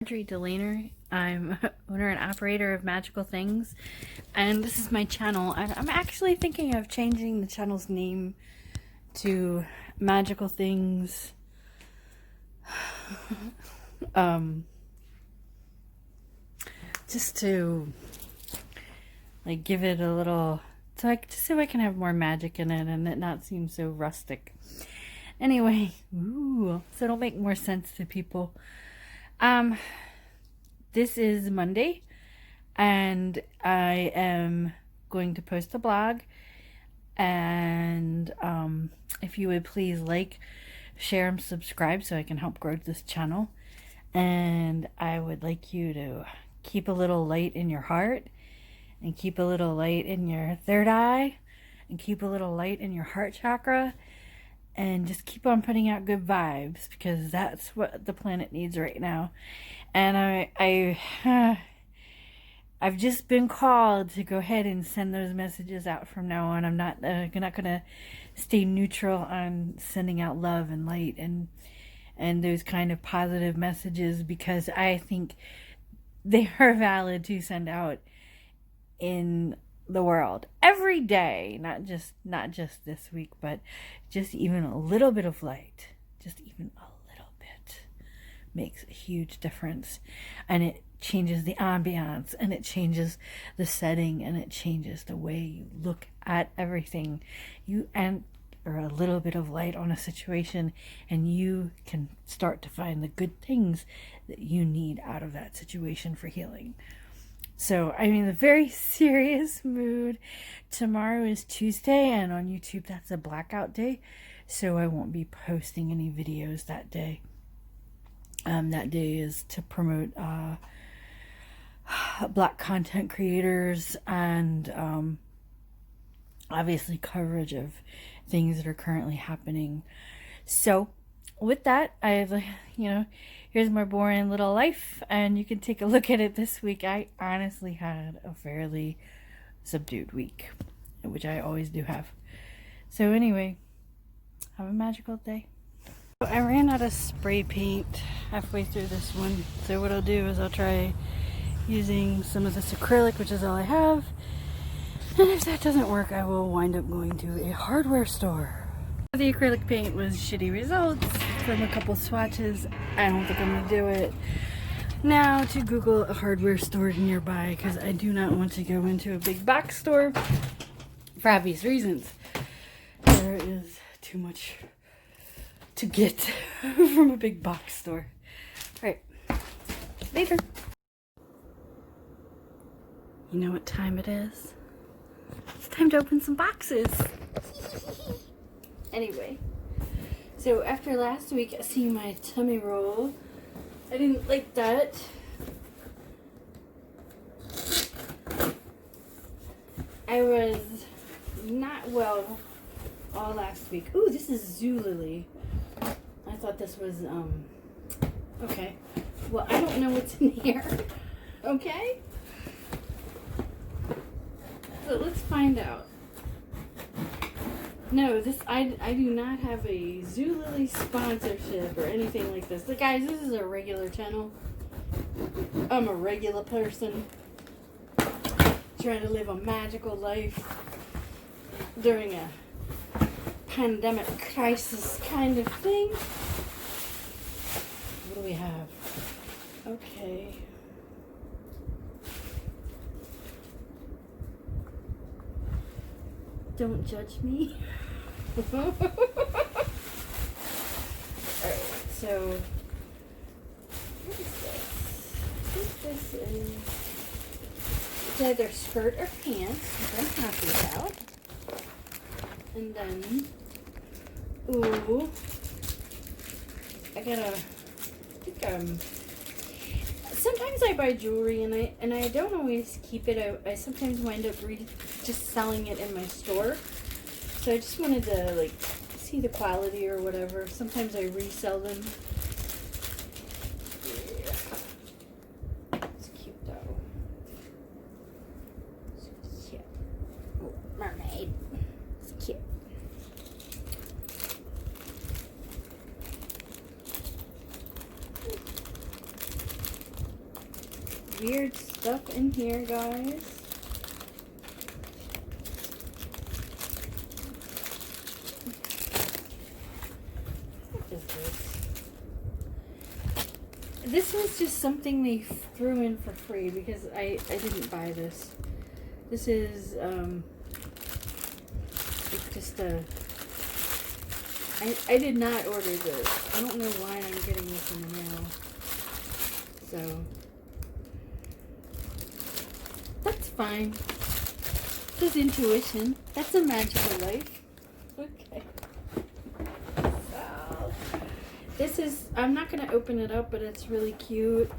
Marjorie Delaner. I'm owner and operator of Magical Things, and this is my channel. I'm actually thinking of changing the channel's name to Magical Things. Just to like give it a little, so I can have more magic in it and it not seem so rustic. Anyway, so it'll make more sense to people. This is Monday, and I am going to post a blog, and if you would please like, share, and subscribe so I can help grow this channel. And I would like you to keep a little light in your heart, and keep a little light in your third eye, and keep a little light in your heart chakra, and just keep on putting out good vibes, because that's what the planet needs right now. And I've just been called to go ahead and send those messages out from now on. I'm not gonna stay neutral on sending out love and light and those kind of positive messages, because I think they are valid to send out in the world every day, not just this week, but just even a little bit of light, just even a little bit makes a huge difference. And it changes the ambiance, and it changes the setting, and it changes the way you look at everything. Or a little bit of light on a situation, and you can start to find the good things that you need out of that situation for healing. So I'm in a very serious mood. Tomorrow is Tuesday, and on YouTube that's a blackout day, so I won't be posting any videos that day. That day is to promote Black content creators, and obviously coverage of things that are currently happening. So with that, I've, here's my boring little life, and you can take a look at it this week. I honestly had a fairly subdued week, which I always do have. So anyway, have a magical day. I ran out of spray paint halfway through this one, so what I'll do is I'll try using some of this acrylic, which is all I have. And if that doesn't work, I will wind up going to a hardware store. The acrylic paint was shitty results from a couple swatches. I don't think I'm going to do it now to Google a hardware store nearby, because I do not want to go into a big box store for obvious reasons. There is too much to get from a big box store. Alright, later. You know what time it is? It's time to open some boxes. Anyway, so after last week seeing my tummy roll, I didn't like that. I was not well all last week. Ooh, this is Zulily. I thought this was, okay. Well, I don't know what's in here. Okay? So let's find out. No, I do not have a Zulily sponsorship or anything like this. But guys, this is a regular channel. I'm a regular person trying to live a magical life during a pandemic crisis kind of thing. What do we have? Okay. Don't judge me. Alright, so what is this? I think this is it's either skirt or pants, which I'm happy about. And then, ooh, sometimes I buy jewelry and I don't always keep it. I sometimes wind up just selling it in my store. So I just wanted to see the quality or whatever. Sometimes I resell them. Yeah. It's cute though. It's cute. Oh, mermaid. It's cute. weird stuff in here, guys. What is this? This was just something they threw in for free because I didn't buy this. This is, it's just a, I did not order this. I don't know why I'm getting this in the mail. So, that's fine. This is intuition. That's a magical life. Okay. So, this is, I'm not going to open it up, but it's really cute.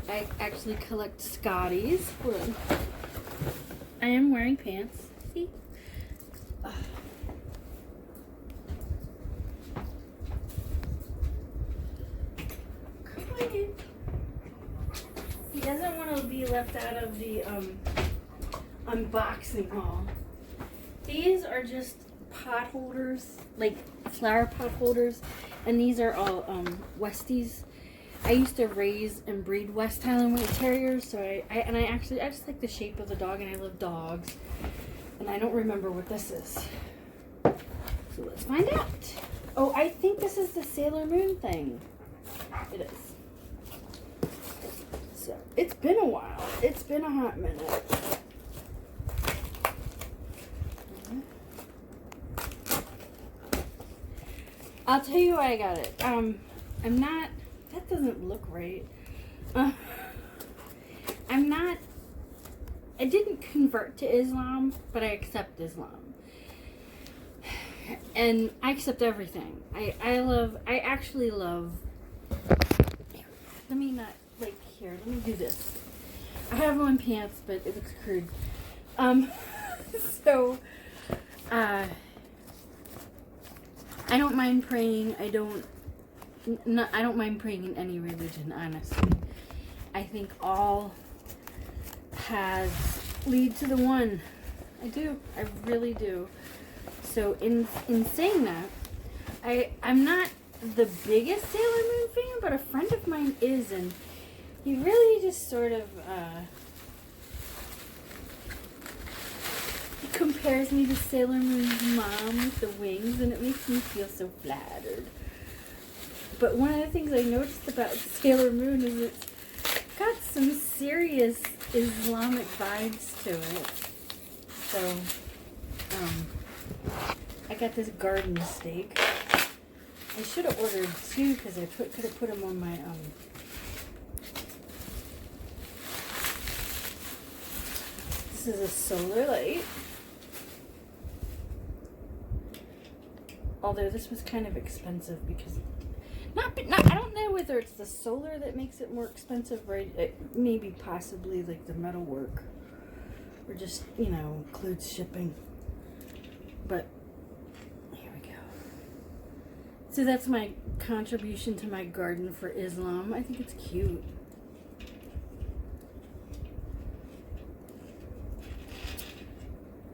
I actually collect Scotties. Hold on. I am wearing pants. See? Come on in. He doesn't want to be left out of the unboxing haul. These are just pot holders, like flower pot holders, and these are all Westies. I used to raise and breed West Highland White Terriers, so I just like the shape of the dog, and I love dogs. And I don't remember what this is. So let's find out. Oh, I think this is the Sailor Moon thing. It is. So it's been a while. It's been a hot minute. I'll tell you why I got it. I'm not. That doesn't look right. I didn't convert to Islam, but I accept Islam. And I accept everything. I actually love, let me not, like, here, let me do this. I have on pants, but it looks crude. So, I don't mind praying. I don't mind praying in any religion, honestly. I think all paths lead to the one. I do. I really do. So in saying that, I'm not the biggest Sailor Moon fan, but a friend of mine is, and he really just sort of he compares me to Sailor Moon's mom with the wings, and it makes me feel so flattered. But one of the things I noticed about Sailor Moon is it's got some serious Islamic vibes to it. So, I got this garden steak. I should have ordered two because I could have put them on my, this is a solar light. Although this was kind of expensive because I don't know whether it's the solar that makes it more expensive, right? Maybe possibly like the metal work, or just, you know, includes shipping. But here we go. So that's my contribution to my garden for Islam. I think it's cute.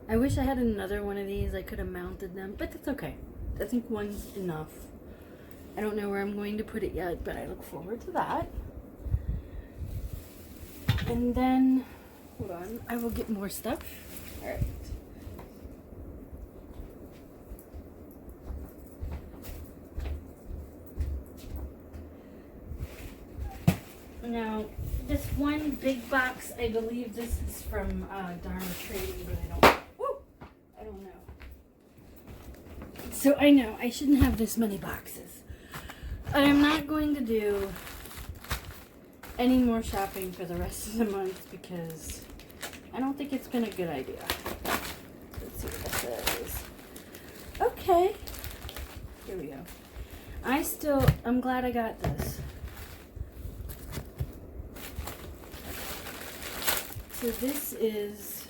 I wish I had another one of these. I could have mounted them, but that's okay. I think one's enough. I don't know where I'm going to put it yet, but I look forward to that. And then, hold on, I will get more stuff. All right. Now, this one big box, I believe this is from Dharma Trading, but I don't know. So I know I shouldn't have this many boxes. I'm not going to do any more shopping for the rest of the month because I don't think it's been a good idea. Let's see what that says. Okay. Here we go. I'm glad I got this. So this is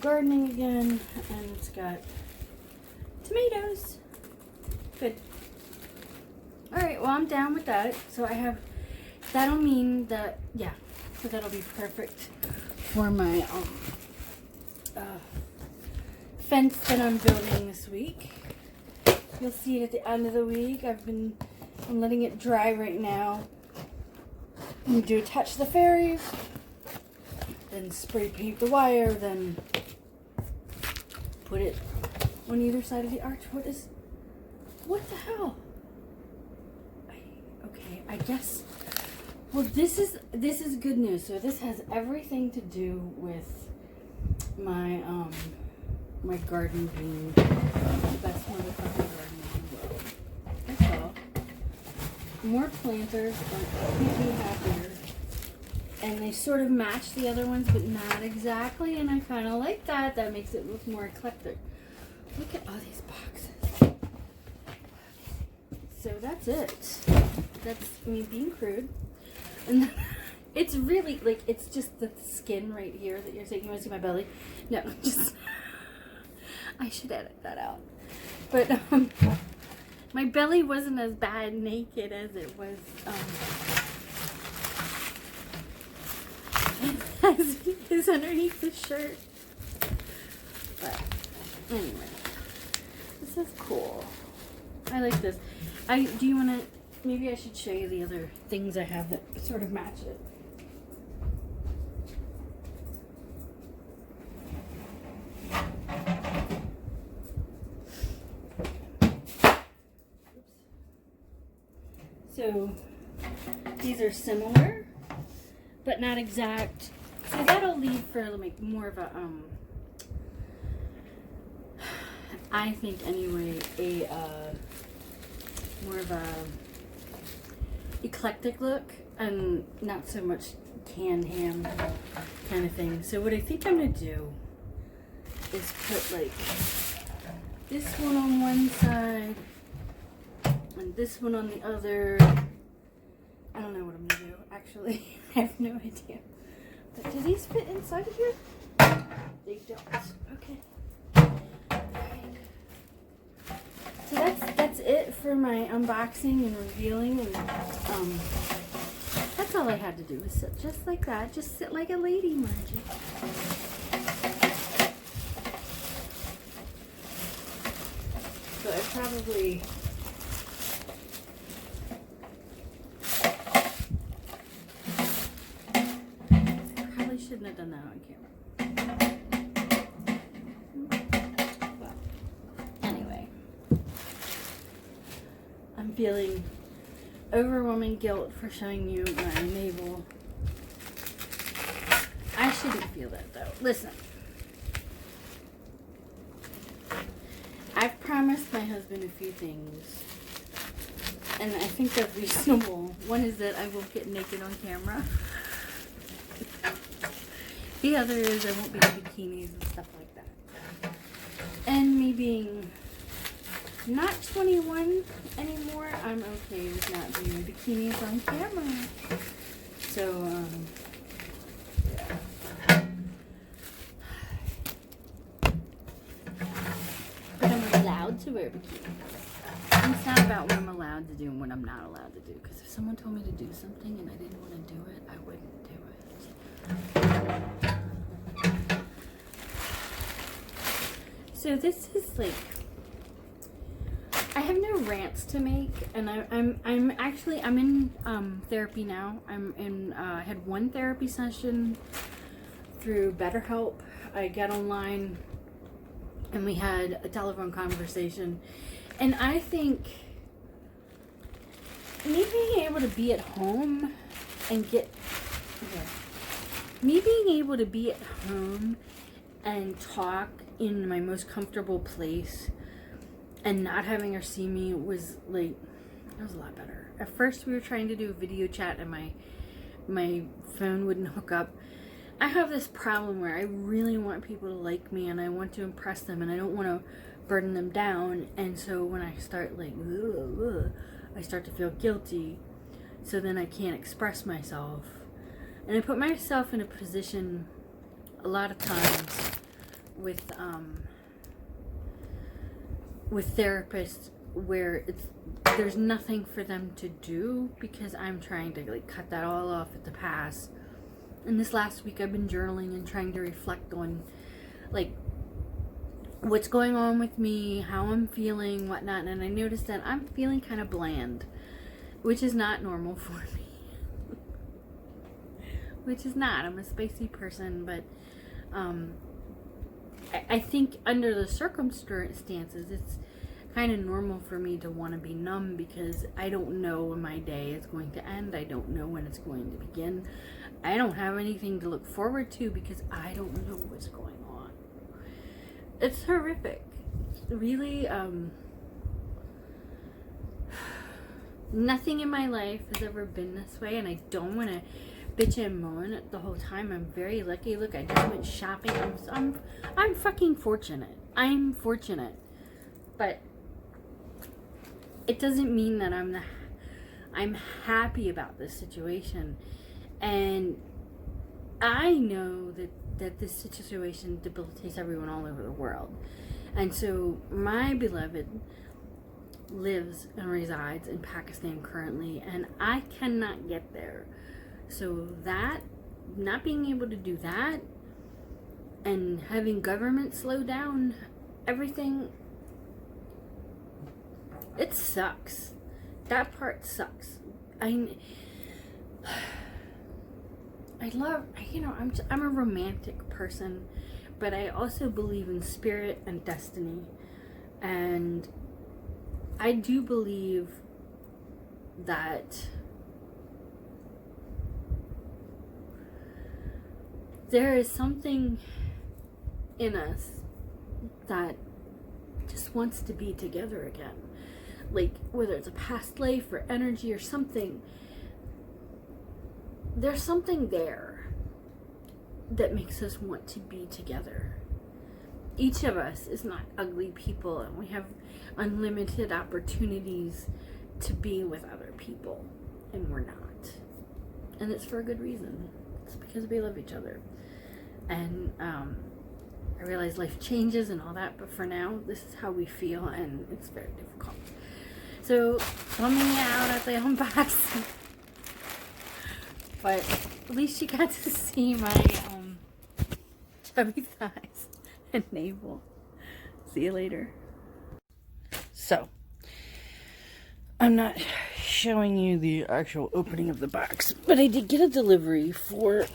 gardening again, and it's got tomatoes. Good. Alright, well, I'm down with that. So that'll mean that, yeah, so that'll be perfect for my fence that I'm building this week. You'll see it at the end of the week. I'm letting it dry right now. You do attach the fairies, then spray paint the wire, then put it on either side of the arch. What the hell? Okay, I guess. Well, this is good news. So this has everything to do with my my garden being the best motherfucking garden in the world. That's all. More planters, I can't be happier. And they sort of match the other ones, but not exactly. And I kind of like that. That makes it look more eclectic. Look at all these boxes. So that's it. That's me being crude. And it's really, like, it's just the skin right here that you're saying. You want to see my belly? No, just, I should edit that out. But, my belly wasn't as bad naked as it was, as it is underneath the shirt. But, anyway. This is cool. I like this. Do you want to, maybe I should show you the other things I have that sort of match it. So these are similar, but not exact. So that'll lead for like more of a, I think anyway, more of a eclectic look and not so much canned ham kind of thing. So what I think I'm gonna do is put like this one on one side and this one on the other. I don't know what I'm gonna do actually. I have no idea. But do these fit inside of here? They don't. Okay. So that's it for my unboxing and revealing, and that's all I had to do was sit just like that. Just sit like a lady, Margie. So I probably shouldn't have done that on camera. Well, anyway. I'm feeling overwhelming guilt for showing you my navel. I shouldn't feel that though. Listen. I've promised my husband a few things. And I think they're reasonable. One is that I won't get naked on camera. The other is I won't be in bikinis and stuff like that. And me being not 21 anymore, I'm okay with not doing bikinis on camera. So, yeah. But I'm allowed to wear bikinis. And it's not about what I'm allowed to do and what I'm not allowed to do. Because if someone told me to do something and I didn't want to do it, I wouldn't do it. So this is like, I have no rants to make, and I'm in therapy now. I had one therapy session through BetterHelp. I got online and we had a telephone conversation, and I think me being able to be at home and and talk in my most comfortable place and not having her see me was like, it was a lot better. At first we were trying to do a video chat and my phone wouldn't hook up. I have this problem where I really want people to like me and I want to impress them and I don't want to burden them down, and so when I start like I start to feel guilty, so then I can't express myself, and I put myself in a position a lot of times with therapists where there's nothing for them to do because I'm trying to like cut that all off at the pass. And this last week I've been journaling and trying to reflect on like what's going on with me, how I'm feeling, whatnot, and I noticed that I'm feeling kind of bland, which is not normal for me. which is not. I'm a spicy person, but I think under the circumstances, it's kind of normal for me to want to be numb because I don't know when my day is going to end. I don't know when it's going to begin. I don't have anything to look forward to because I don't know what's going on. It's horrific. Really, nothing in my life has ever been this way, and I don't want to bitch and moan the whole time. I'm very lucky. Look, I just went shopping. I'm fucking fortunate. I'm fortunate, but it doesn't mean that I'm happy about this situation. And I know that this situation debilitates everyone all over the world. And so my beloved lives and resides in Pakistan currently, and I cannot get there. So that, not being able to do that, and having government slow down everything, it sucks. That part sucks. I'm a romantic person, but I also believe in spirit and destiny. And I do believe that there is something in us that just wants to be together again. Like, whether it's a past life or energy or something, there's something there that makes us want to be together. Each of us is not ugly people, and we have unlimited opportunities to be with other people, and we're not. And it's for a good reason. It's because we love each other. And I realize life changes and all that, but for now, this is how we feel, and it's very difficult. So, let me out at the unboxing. But at least you got to see my chubby thighs and navel. See you later. So, I'm not showing you the actual opening of the box, but I did get a delivery for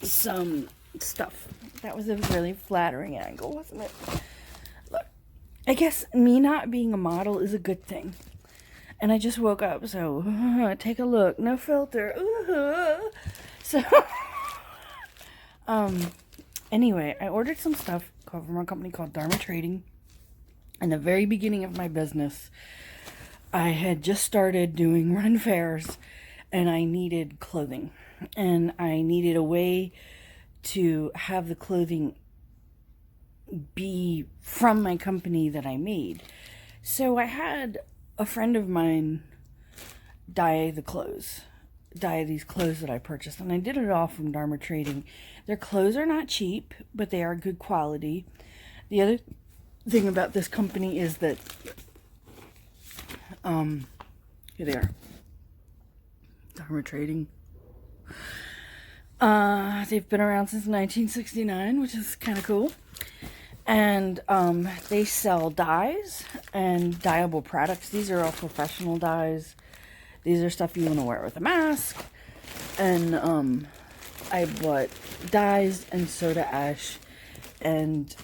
some stuff. That was a really flattering angle, wasn't it? Look, I guess me not being a model is a good thing. And I just woke up, so take a look. No filter. So, anyway, I ordered some stuff from a company called Dharma Trading. In the very beginning of my business, I had just started doing run fairs, and I needed clothing. And I needed a way to have the clothing be from my company that I made. So I had a friend of mine dye these clothes that I purchased, and I did it all from Dharma Trading. Their clothes are not cheap, but they are good quality. The other thing about this company is that here they are, Dharma Trading. They've been around since 1969, which is kind of cool. And they sell dyes and dyeable products. These are all professional dyes. These are stuff you want to wear with a mask. And I bought dyes and soda ash and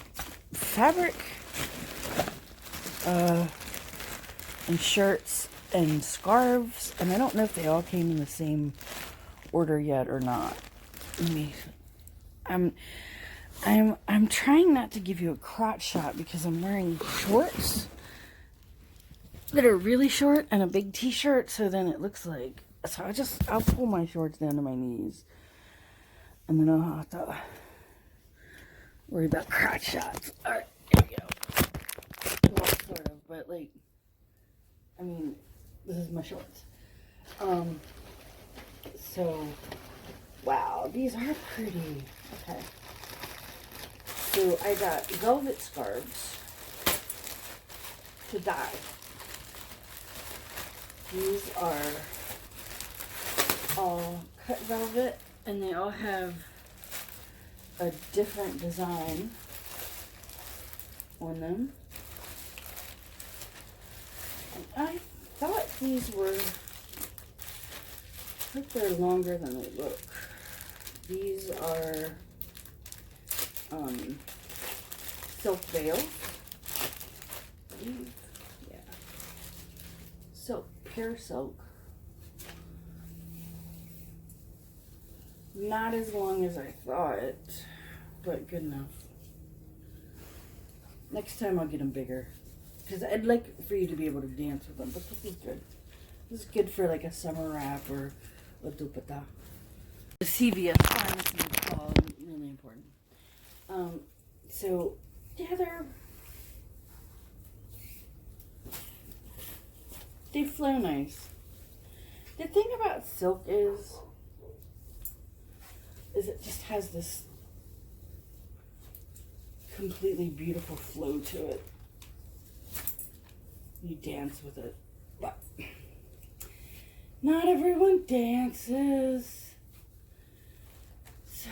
fabric and shirts and scarves. And I don't know if they all came in the same order yet or not. I'm trying not to give you a crotch shot because I'm wearing shorts that are really short and a big t-shirt, so then it looks like, so I'll pull my shorts down to my knees, and then I'll have to worry about crotch shots. Alright, there we go. Well, sort of, but like, I mean, this is my shorts. So, wow, these are pretty. Okay. So I got velvet scarves to dye. These are all cut velvet, and they all have a different design on them. And I thought these were, I think they're longer than they look. These are silk veils. Yeah. Silk, pure silk. Not as long as I thought, but good enough. Next time I'll get them bigger, because I'd like for you to be able to dance with them, but this is good. This is good for like a summer wrap or a dupatta. The CVS pharmacy is called, really important. So, yeah, they flow nice. The thing about silk is it just has this completely beautiful flow to it. You dance with it, but not everyone dances. So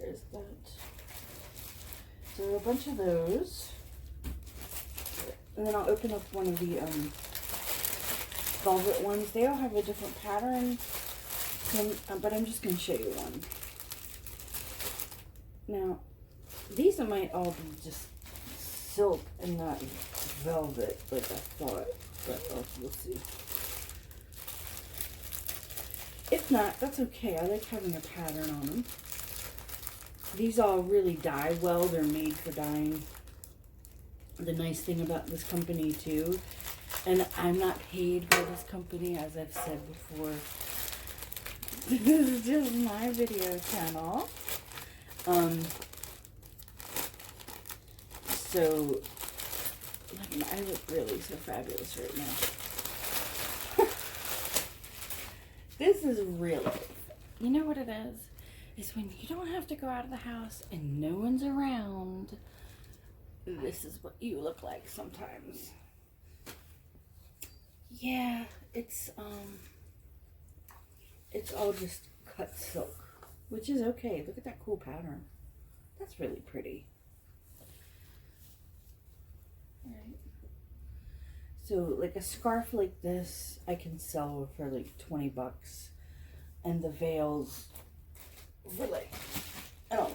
there's that. So a bunch of those. And then I'll open up one of the velvet ones. They all have a different pattern, but I'm just going to show you one. Now, these might all be just silk and not velvet like I thought, but we'll see. If not, that's okay. I like having a pattern on them. These all really dye well. They're made for dyeing. The nice thing about this company too, and I'm not paid by this company, as I've said before. This is just my video channel. So I look really so fabulous right now. This is really, you know what it is? It's when you don't have to go out of the house and no one's around. This is what you look like sometimes. Yeah, it's all just cut silk, which is okay. Look at that cool pattern. That's really pretty. All right. So like a scarf like this, I can sell for like 20 bucks. And the veils for like, I don't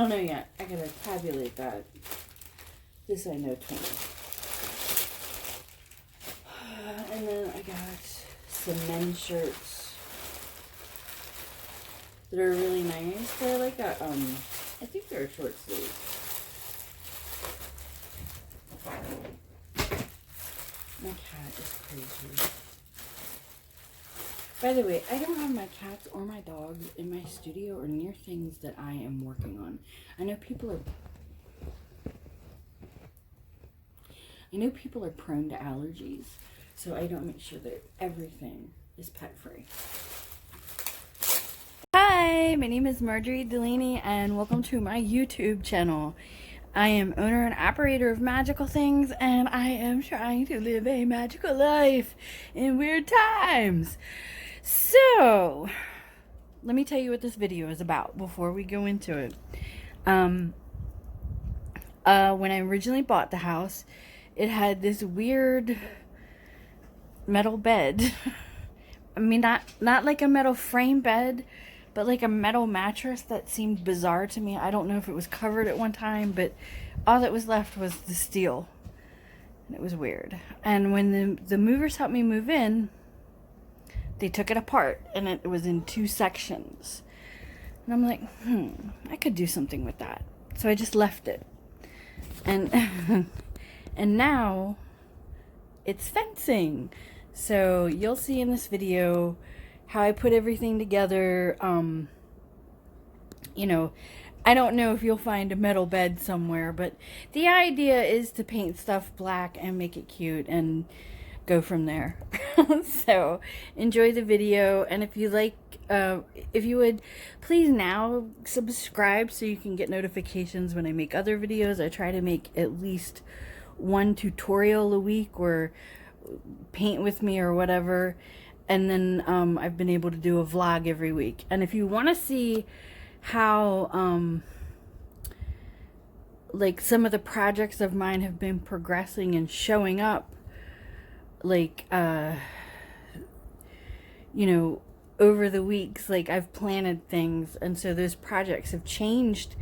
know yet. I gotta tabulate that. This I know 20. And then I got some men's shirts that are really nice. They're like a, I think they're a short sleeve. My cat is crazy. By the way, I don't have my cats or my dogs in my studio or near things that I am working on. I know people are prone to allergies, so I don't make sure that everything is pet free. Hi, my name is Marjorie Delaney and welcome to my YouTube channel. I am owner and operator of Magical Things, and I am trying to live a magical life in weird times. So, let me tell you what this video is about before we go into it. When I originally bought the house, it had this weird metal bed. I mean, not like a metal frame bed, but like a metal mattress that seemed bizarre to me. I don't know if it was covered at one time, but all that was left was the steel. And it was weird. And when the movers helped me move in, they took it apart, and it was in 2 sections. And I'm like, I could do something with that. So I just left it. And and now it's fencing. So you'll see in this video how I put everything together. You know, I don't know if you'll find a metal bed somewhere, but the idea is to paint stuff black and make it cute and go from there. So enjoy the video, and if you like, if you would please now subscribe so you can get notifications when I make other videos. I try to make at least 1 tutorial a week, or paint with me or whatever, and then I've been able to do a vlog every week. And if you want to see how like some of the projects of mine have been progressing and showing up, like you know, over the weeks. Like I've planted things, and so those projects have changed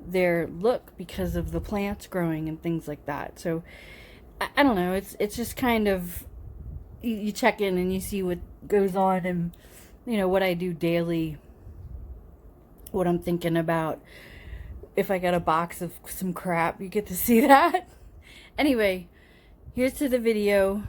their look because of the plants growing and things like that. So I don't know, it's just kind of, you check in and you see what goes on, and you know what I do daily, what I'm thinking about. If I got a box of some crap, you get to see that. Anyway, here's to the video.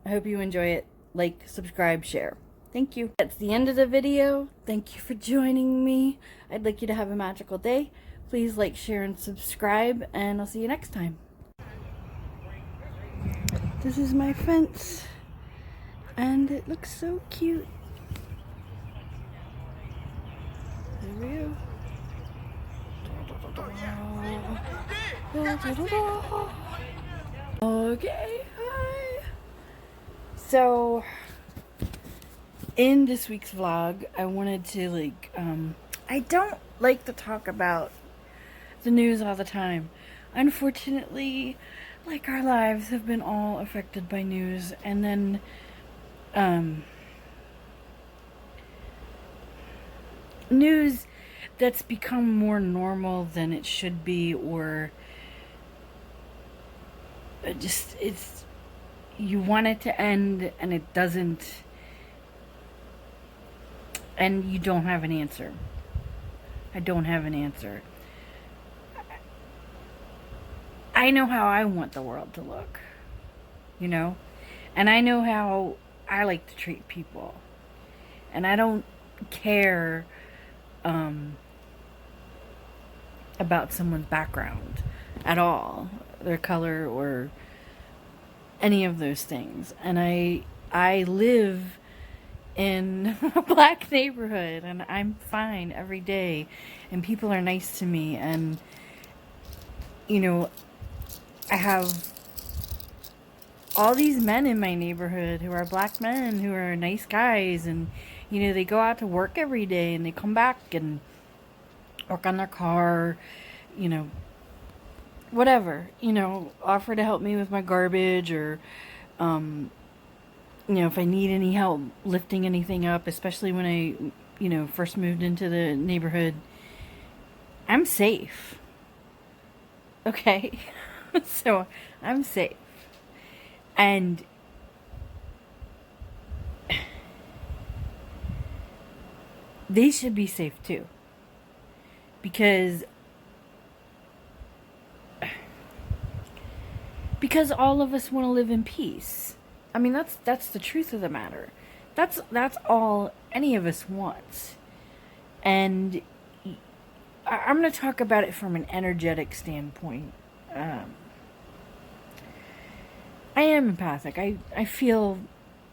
I hope you enjoy it. Like, subscribe, share. Thank you. That's the end of the video. Thank you for joining me. I'd like you to have a magical day. Please like, share, and subscribe, and I'll see you next time. This is my fence, and it looks so cute. There we go. Okay, hi. So, in this week's vlog, I wanted to I don't like to talk about the news all the time. Unfortunately, like, our lives have been all affected by news, and then, news that's become more normal than it should be, or it's, you want it to end and it doesn't, and you don't have an answer. I don't have an answer. I know how I want the world to look, you know, and I know how I like to treat people, and I don't care about someone's background at all, their color or any of those things. And I live in a black neighborhood, and I'm fine every day, and people are nice to me, and you know, I have all these men in my neighborhood who are black men, who are nice guys, and you know, they go out to work every day, and they come back and work on their car, you know, whatever, you know, offer to help me with my garbage, or you know, if I need any help lifting anything up, especially when I, you know, first moved into the neighborhood. I'm safe. Okay? So, I'm safe. And they should be safe too. Because all of us want to live in peace. I mean, that's the truth of the matter. That's all any of us wants. And I'm going to talk about it from an energetic standpoint. I am empathic. I feel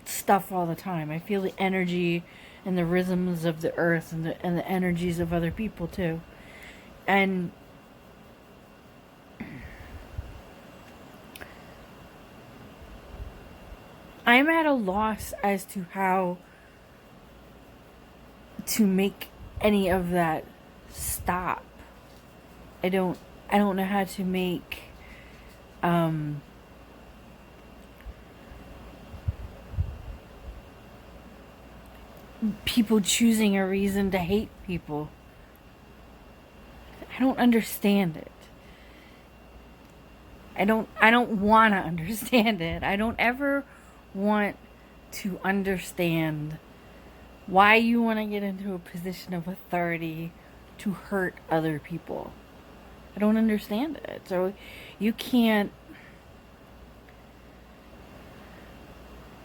stuff all the time. I feel the energy and the rhythms of the earth, and the energies of other people too. And I'm at a loss as to how to make any of that stop. I don't know how to make people choosing a reason to hate people. I don't understand it. I don't want to understand it. I don't ever want to understand why you want to get into a position of authority to hurt other people. I don't understand it. So you can't.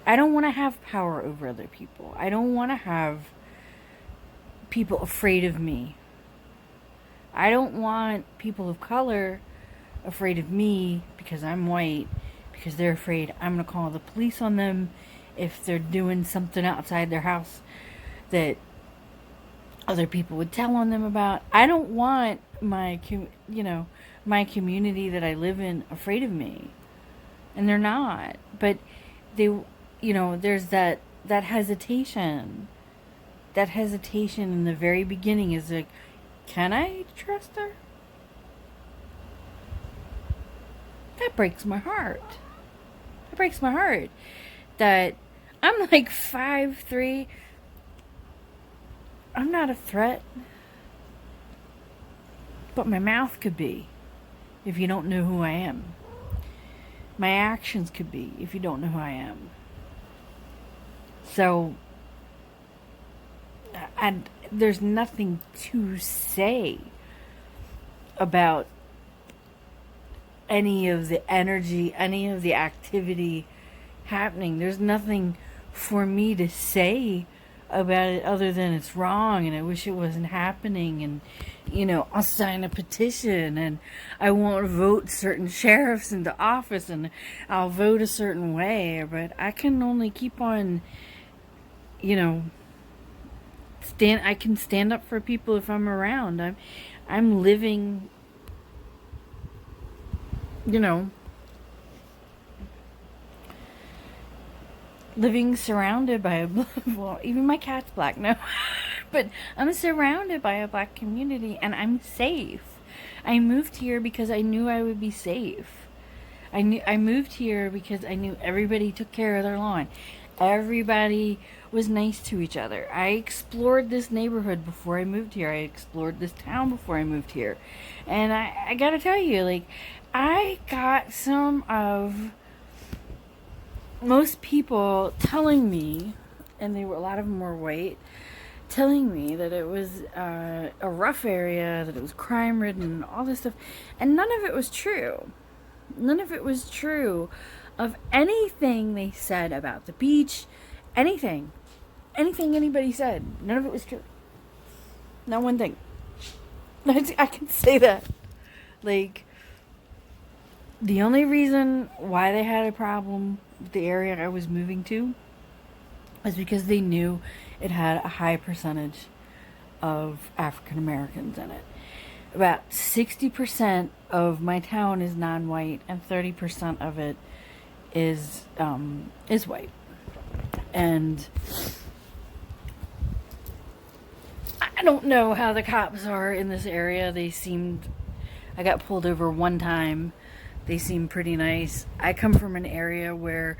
I don't want to have power over other people. I don't want to have people afraid of me. I don't want people of color afraid of me because I'm white, because they're afraid I'm going to call the police on them if they're doing something outside their house that other people would tell on them about. I don't want my community that I live in afraid of me. And they're not. But they, there's that hesitation. That hesitation in the very beginning is like, can I trust her? that breaks my heart. It breaks my heart that I'm like 5'3". I'm not a threat, but my mouth could be if you don't know who I am. My actions could be if you don't know who I am. So, and there's nothing to say about any of the energy, any of the activity happening. There's nothing for me to say about it other than it's wrong and I wish it wasn't happening, and I'll sign a petition and I won't vote certain sheriffs into office and I'll vote a certain way, but I can only keep on I can stand up for people if I'm around. I'm living, living surrounded by well, even my cat's black, no. But I'm surrounded by a black community and I'm safe. I moved here because I knew I would be safe. I moved here because I knew everybody took care of their lawn. Everybody was nice to each other. I explored this neighborhood before I moved here. I explored this town before I moved here. And I gotta tell you, like, I got some of most people telling me, and a lot of them were white, telling me that it was a rough area, that it was crime ridden, all this stuff. And none of it was true. None of it was true of anything they said about the beach, anything anybody said. None of it was true. Not one thing. I can say that. Like, the only reason why they had a problem with the area I was moving to is because they knew it had a high percentage of African Americans in it. About 60% of my town is non-white, and 30% of it is white. And I don't know how the cops are in this area. I got pulled over one time. They seem pretty nice. I come from an area where,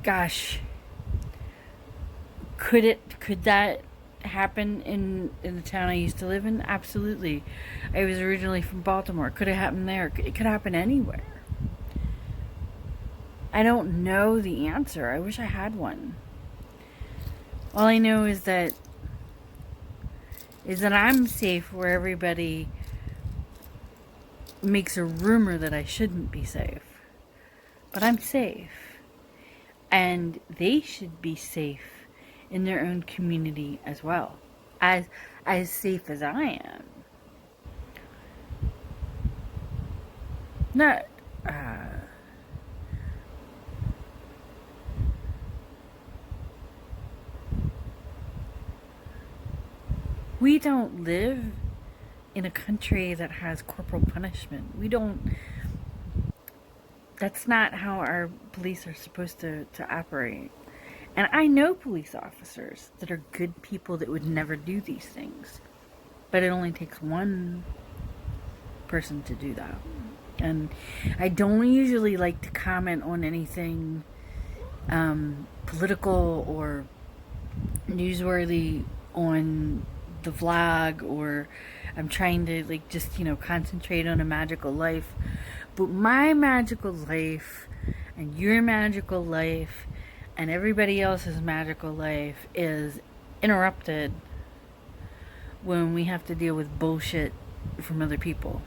gosh, could that happen in the town I used to live in? Absolutely. I was originally from Baltimore. Could it happen there? It could happen anywhere. I don't know the answer. I wish I had one. All I know is that I'm safe where everybody makes a rumor that I shouldn't be safe. But I'm safe. And they should be safe in their own community as well. As safe as I am. Not we don't live in a country that has corporal punishment. That's not how our police are supposed to operate. And I know police officers that are good people that would never do these things. But it only takes one person to do that. And I don't usually like to comment on anything political or newsworthy on the vlog, or I'm trying to just concentrate on a magical life. But my magical life and your magical life and everybody else's magical life is interrupted when we have to deal with bullshit from other people.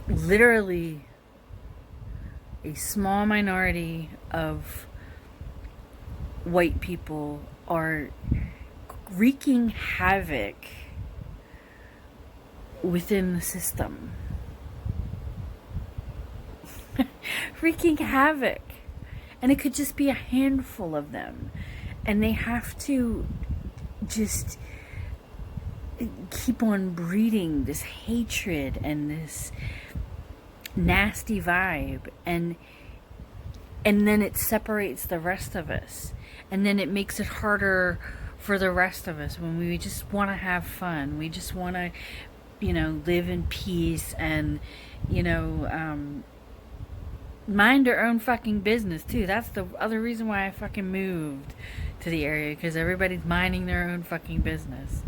Literally a small minority of white people are wreaking havoc within the system. Wreaking havoc. And it could just be a handful of them. And they have to just keep on breeding this hatred and this nasty vibe. And then it separates the rest of us. And then it makes it harder for the rest of us when we just want to have fun. We just want to live in peace and, you know, mind their own fucking business too. That's the other reason why I fucking moved to the area, because everybody's minding their own fucking business.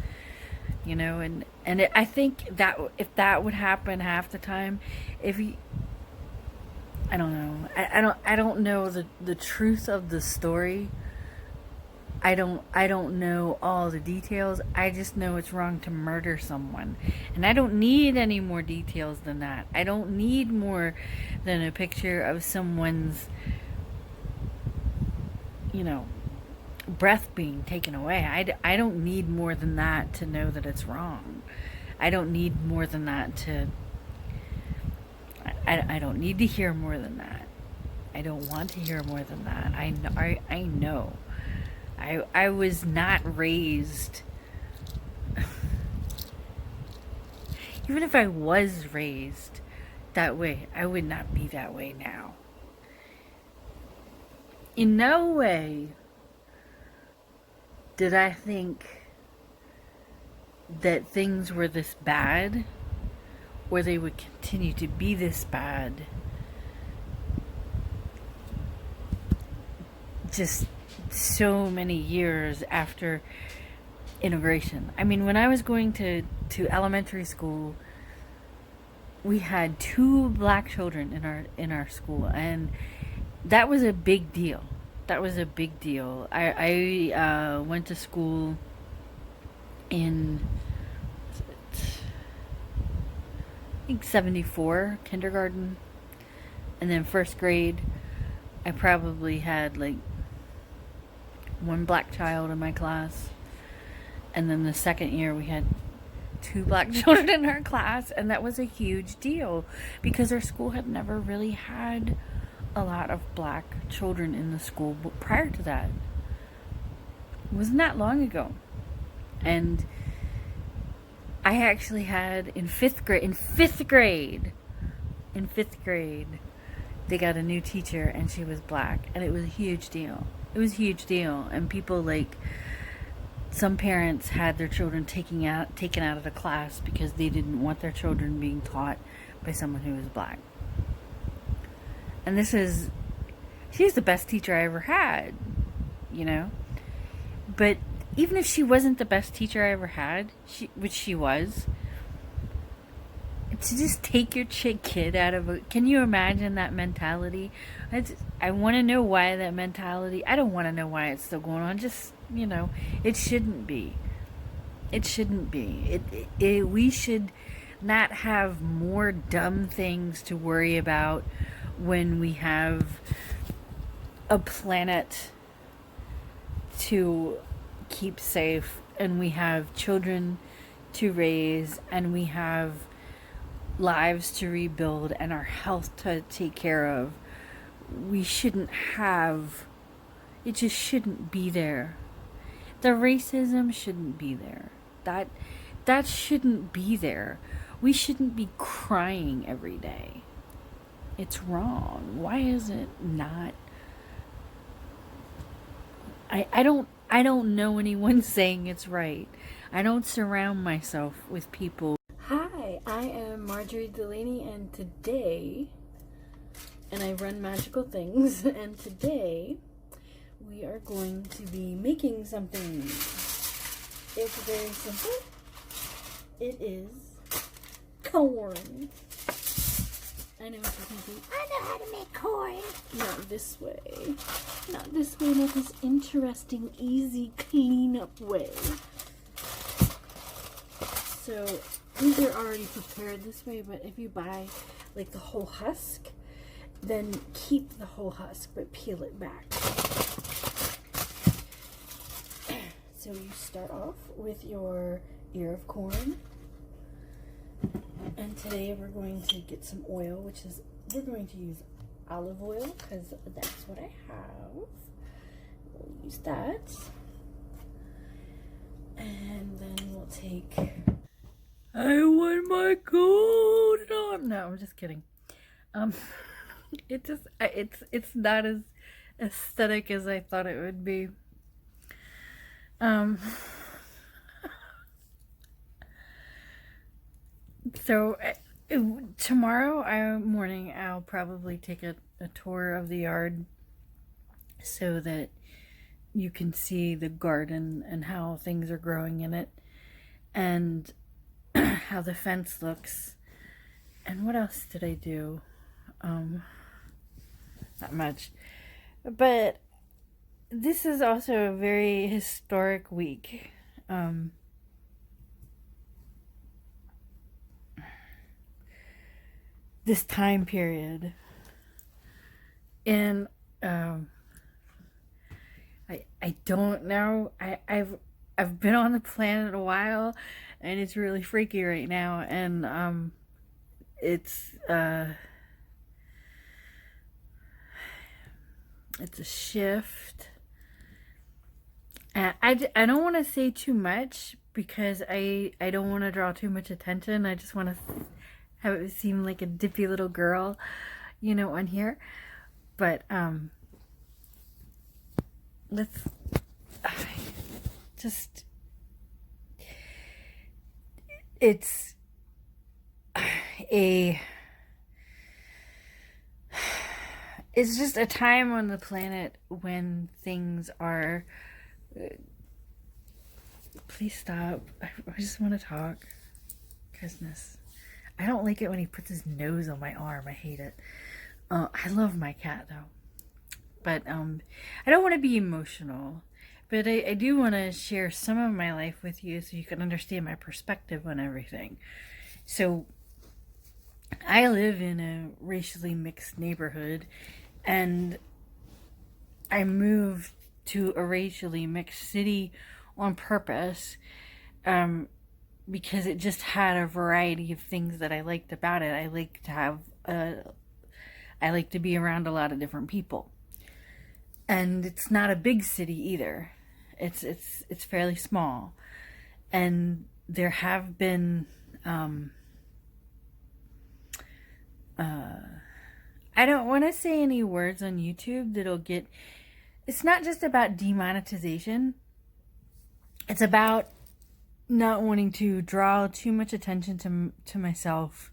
I think that if that would happen half the time, if you, I don't know, I don't know the truth of the story. I don't know all the details. I just know it's wrong to murder someone. And I don't need any more details than that. I don't need more than a picture of someone's, breath being taken away. I don't need more than that to know that it's wrong. I don't need more than that to... I don't need to hear more than that. I don't want to hear more than that. I know. I was not raised... Even if I was raised that way, I would not be that way now. In no way did I think that things were this bad, or they would continue to be this bad, just so many years after integration. I mean, when I was going to elementary school, we had 2 black children in our school, and that was a big deal. That was a big deal. I went to school in, I think, 74, kindergarten, and then first grade I probably had like 1 black child in my class, and then the second year we had 2 black children in our class, and that was a huge deal because our school had never really had a lot of black children in the school. But prior to that, it wasn't that long ago. And I actually had in fifth grade, they got a new teacher, and she was black, and it was a huge deal. It was a huge deal, and people, like, some parents had their children taken out of the class because they didn't want their children being taught by someone who was black. And she's the best teacher I ever had, But even if she wasn't the best teacher I ever had, which she was, to just take your kid out of can you imagine that mentality? I want to know why that mentality, I don't want to know why it's still going on. Just, it shouldn't be. It shouldn't be. We should not have more dumb things to worry about when we have a planet to keep safe, and we have children to raise, and we have lives to rebuild, and our health to take care of. We shouldn't have... It just shouldn't be there. The racism shouldn't be there. That shouldn't be there. We shouldn't be crying every day. It's wrong. Why is it not? I don't know anyone saying it's right. I don't surround myself with people. Hi, I am Marjorie Delaney, and today, and I run magical things, and today we are going to be making something. It's very simple. It is corn. I know what you're thinking. I know how to make corn. Not this way. Not this way, not this interesting, easy, clean-up way. So, these are already prepared this way, but if you buy, like, the whole husk, then keep the whole husk, but peel it back. So you start off with your ear of corn. And today we're going to get some oil, we're going to use olive oil, because that's what I have. We'll use that. And then we'll take... I want my coat on. No, I'm just kidding. It's not as aesthetic as I thought it would be. So tomorrow morning, I'll probably take a tour of the yard so that you can see the garden and how things are growing in it, and how the fence looks. And what else did I do? Not much. But this is also a very historic week. This time period. And I don't know. I've been on the planet a while, and it's really freaky right now. And it's a shift. And I don't want to say too much because I don't want to draw too much attention. I just want to have it seem like a dippy little girl, on here. But let's just, it's it's just a time on the planet when things are, please stop. I just want to talk. Goodness. I don't like it when he puts his nose on my arm. I hate it. I love my cat though. But I don't want to be emotional. But I do want to share some of my life with you so you can understand my perspective on everything. So I live in a racially mixed neighborhood, and I moved to a racially mixed city on purpose, because it just had a variety of things that I liked about it. I like to be around a lot of different people. And it's not a big city either. It's fairly small. And there have been I don't want to say any words on YouTube that'll get, it's not just about demonetization. It's about not wanting to draw too much attention to myself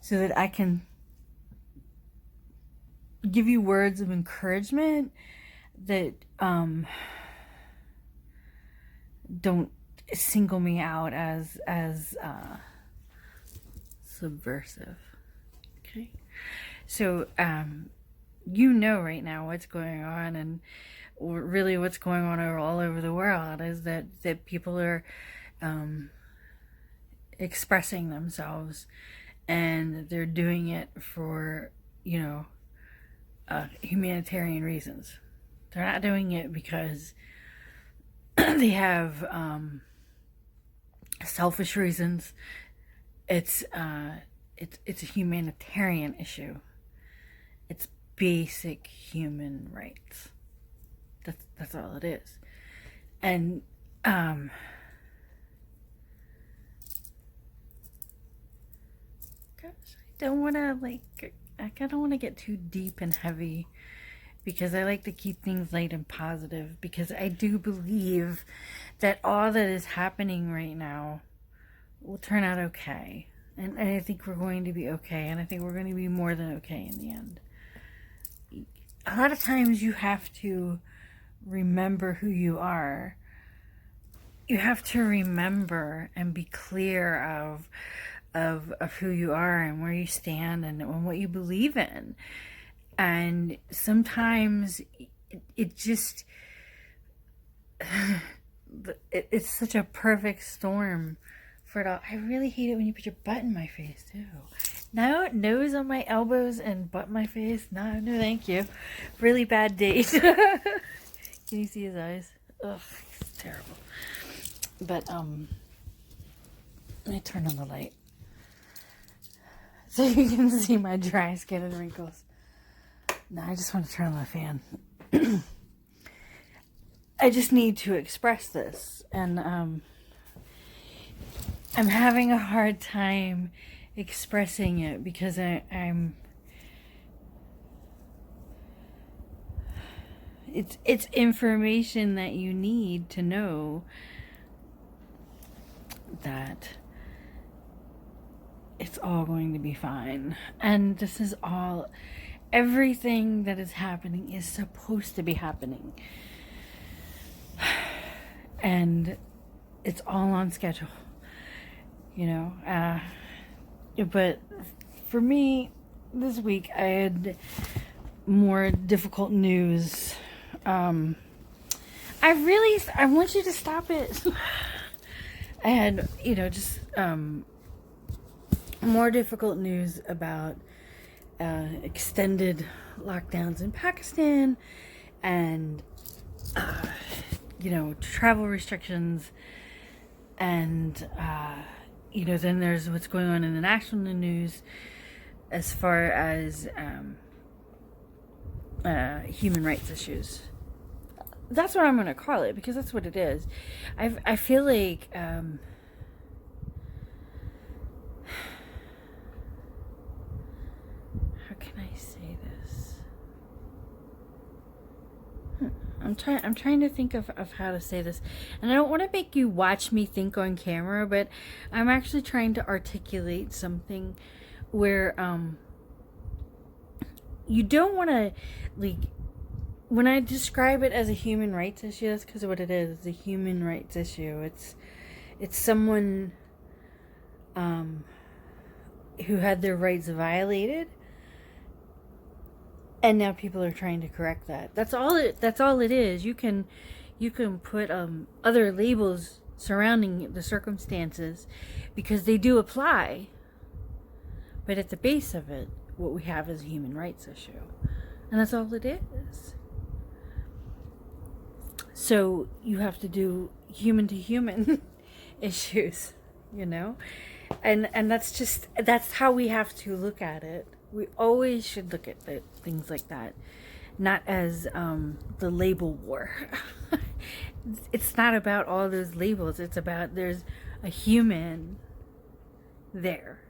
so that I can give you words of encouragement that don't single me out as subversive. Okay, so right now what's going on, and really what's going on all over the world is that people are expressing themselves, and they're doing it for humanitarian reasons. They're not doing it because they have selfish reasons. It's a humanitarian issue. It's basic human rights. That's all it is. And gosh, I don't want to get too deep and heavy, because I like to keep things light and positive, because I do believe that all that is happening right now will turn out okay. And I think we're going to be okay, and I think we're going to be more than okay in the end. A lot of times you have to remember who you are. You have to remember and be clear of who you are and where you stand and what you believe in. And sometimes it just it's such a perfect storm for it all. I really hate it when you put your butt in my face too. No, nose on my elbows and butt in my face. No, thank you. Really bad date. Can you see his eyes? Ugh, it's terrible. But let me turn on the light so you can see my dry skin and wrinkles. No, I just want to turn on the fan. I just need to express this, and I'm having a hard time expressing it because I'm it's information that you need to know that it's all going to be fine. And this is all, everything that is happening is supposed to be happening. And it's all on schedule, you know. But for me, this week I had more difficult news. I want you to stop it. I had, you know, just more difficult news about extended lockdowns in Pakistan and, you know, travel restrictions. And, you know, then there's what's going on in the national news as far as human rights issues. That's what I'm going to call it, because that's what it is. I feel like how can I say this? I'm trying to think of how to say this, and I don't want to make you watch me think on camera, but I'm actually trying to articulate something where you don't want to, like, when I describe it as a human rights issue, that's because of what it is. It's a human rights issue. It's someone who had their rights violated, and now people are trying to correct that. That's all it is. You can put other labels surrounding the circumstances, because they do apply. But at the base of it, what we have is a human rights issue, and that's all it is. So you have to do human to human issues, you know, and that's how we have to look at it. We always should look at things like that, not as the label war. It's not about all those labels. It's about there's a human there,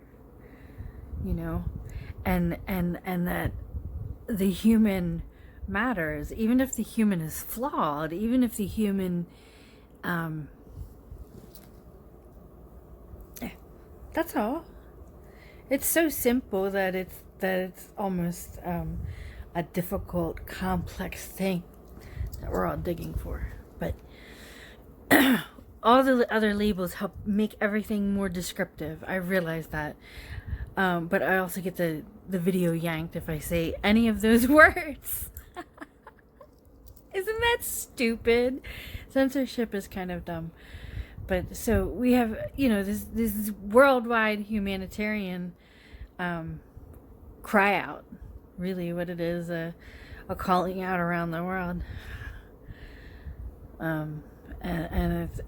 you know, and that the human matters, even if the human is flawed, even if the human that's all. It's so simple that it's almost a difficult, complex thing that we're all digging for. But all the other labels help make everything more descriptive. I realize that. But I also get the video yanked if I say any of those words. Isn't that stupid? Censorship is kind of dumb. But so we have, you know, this worldwide humanitarian cry out. Really what it is, a calling out around the world. And it's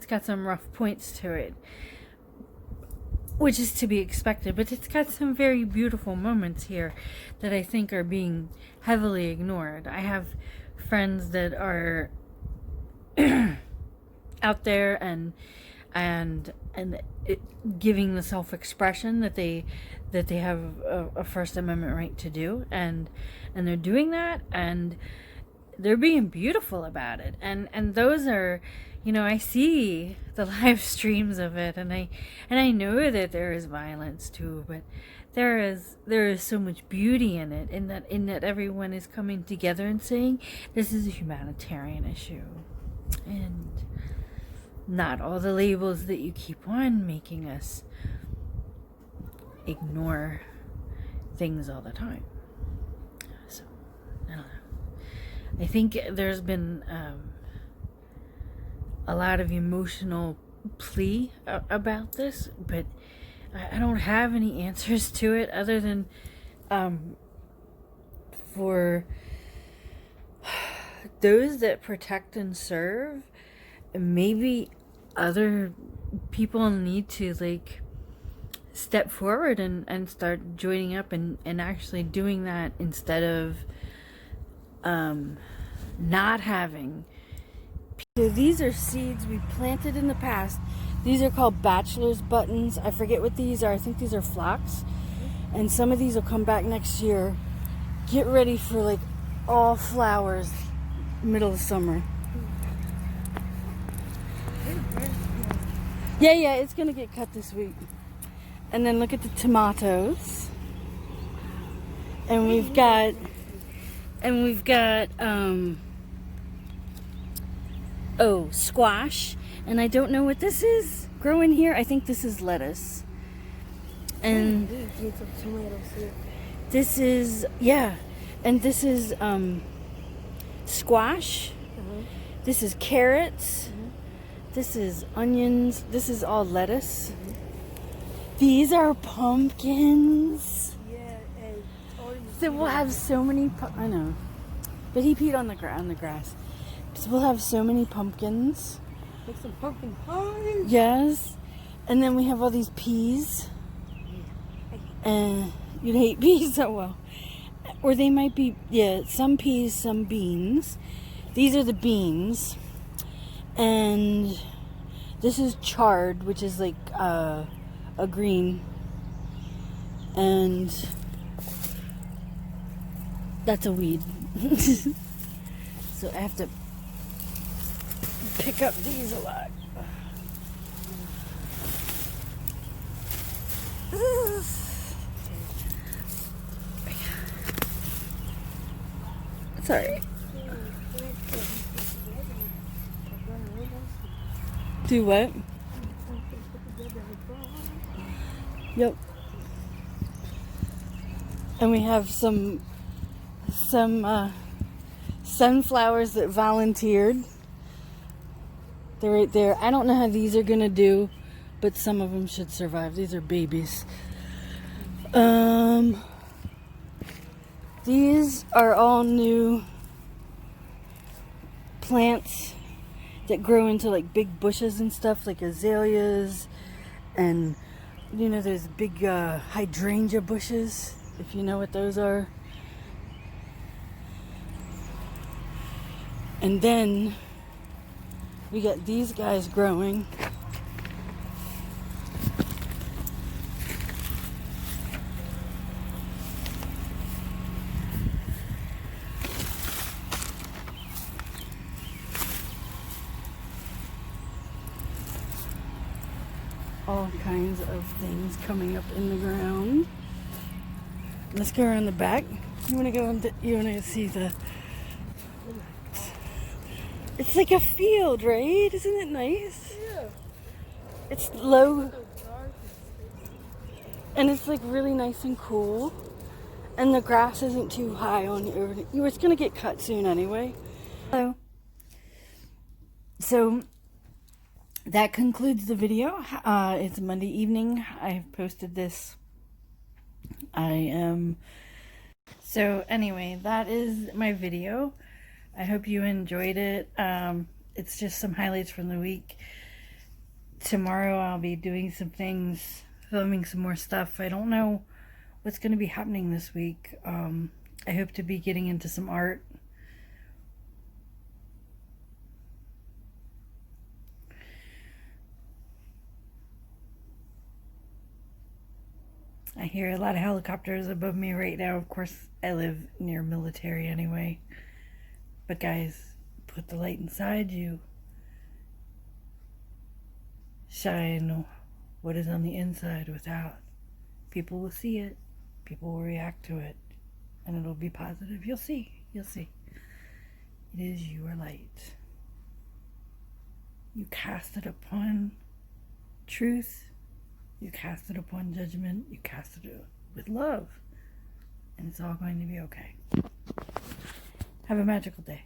got some rough points to it, which is to be expected, but it's got some very beautiful moments here that I think are being heavily ignored. I have friends that are out there and giving the self-expression that they have a First Amendment right to do, and they're doing that, and they're being beautiful about it, and those are, you know, I see the live streams of it, and I know that there is violence too, but there is so much beauty in it, in that everyone is coming together and saying this is a humanitarian issue, and not all the labels that you keep on making us ignore things all the time. So I don't know. I think there's been a lot of emotional plea about this, but I don't have any answers to it other than for those that protect and serve, maybe other people need to, like, step forward and start joining up and actually doing that, instead of not having. So these are seeds we planted in the past. These are called bachelor's buttons. I forget what these are. I think these are phlox. And some of these will come back next year. Get ready for, like, all flowers middle of summer. Yeah, it's gonna get cut this week. And then look at the tomatoes. And we've got squash. And I don't know what this is growing here. I think this is lettuce. And this is, and this is squash. This is carrots. This is onions. This is all lettuce. These are pumpkins. So we'll have so many, I know, but he peed on the grass. So we'll have so many pumpkins. Make some pumpkin pies. Yes. And then we have all these peas. And you'd hate peas so well. Or they might be, some peas, some beans. These are the beans. And this is chard, which is like a green. And that's a weed. So I have to pick up these a lot. Sorry. Do what? Yep. And we have some sunflowers that volunteered. They're right there. I don't know how these are gonna do, but some of them should survive. These are babies. These are all new plants that grow into like big bushes and stuff, like azaleas, and you know there's big hydrangea bushes, if you know what those are. And then we got these guys growing. All kinds of things coming up in the ground. Let's go around the back. You want to go and you want to see the... It's like a field, right? Isn't it nice? Yeah. It's low. And it's like really nice and cool. And the grass isn't too high on you. It's going to get cut soon anyway. So that concludes the video. It's Monday evening. I have posted this. So anyway, that is my video. I hope you enjoyed it. It's just some highlights from the week. Tomorrow I'll be doing some things, filming some more stuff. I don't know what's going to be happening this week. I hope to be getting into some art. I hear a lot of helicopters above me right now. Of course, I live near military anyway. But guys, put the light inside you. Shine what is on the inside without. People will see it. People will react to it. And it'll be positive. You'll see. You'll see. It is your light. You cast it upon truth. You cast it upon judgment. You cast it with love. And it's all going to be okay. Have a magical day.